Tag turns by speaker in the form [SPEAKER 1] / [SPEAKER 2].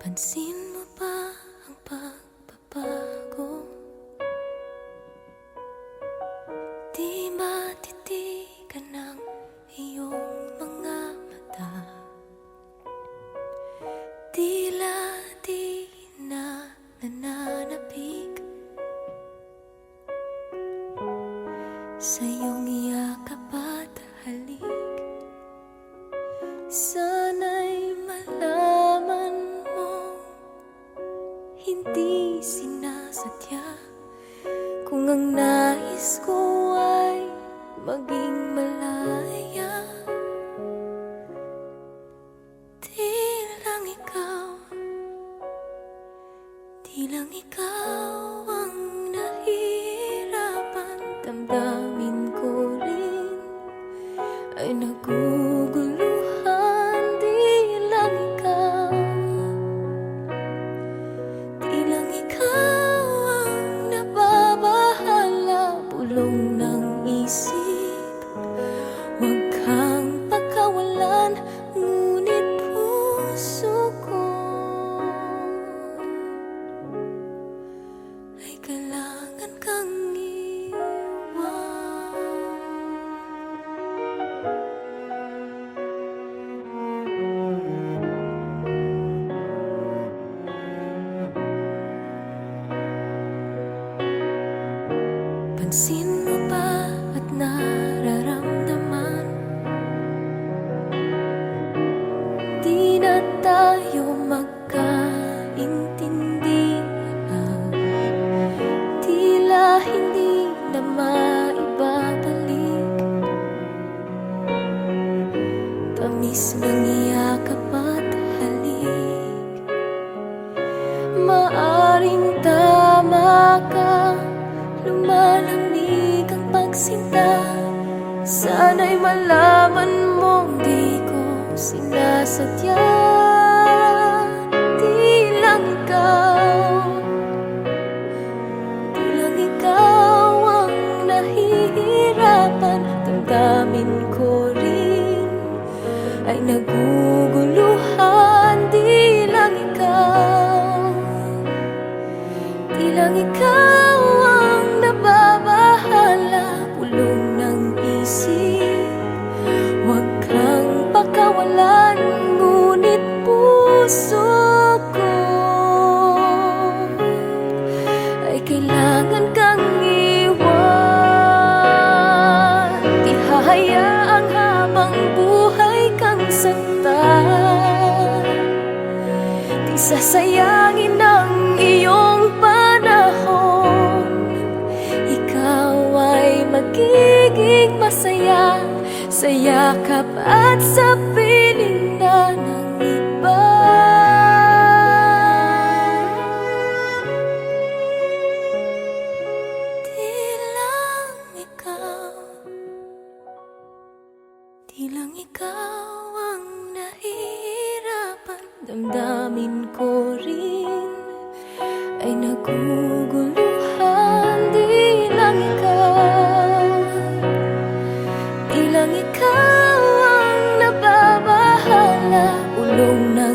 [SPEAKER 1] Pansin mo ba ang pagbabago? Di matitigan ng iyong mga mata. Tila di na nananapig sa iyong yakap at halik. Sana'y malaman mo, hindi sinasadya. Kung ang nais ko ay maging malaya, di lang ikaw ang nahihirapan. Damdamin ko rin ay naguguluhan. Di lang ikaw ang nababahala. Bulong ng isip, huwag kang pagkawalan. Ngunit puso ko ay kailangan kang iwan. Pansin mo ba at nararamdaman? Di na tayo magkaintindihan. Tila hindi na maibabalik tamis ng iyakap at halik. Maaring tama ka, lumalamig ang pagsinta. Sana'y malaman mong di ko sinasadya. Di lang ikaw ang nahihirapan. Damdamin ko rin ay naguguluhan. Di lang ikaw ang nababahala. Bulong ng isip, huwag kang pakawalan. Ngunit puso ko ay kailangan kang iwan. Di hahayaang habang buhay kang saktan. Di sasayangin ang iyong panahon. Ikaw ay magiging masaya sa yakap at sa piling na ng iba. Di lang ikaw ang nahihirapan. Damdamin ko rin ay naguguluhan. Di lang ikaw ang nababahala. Ulong ng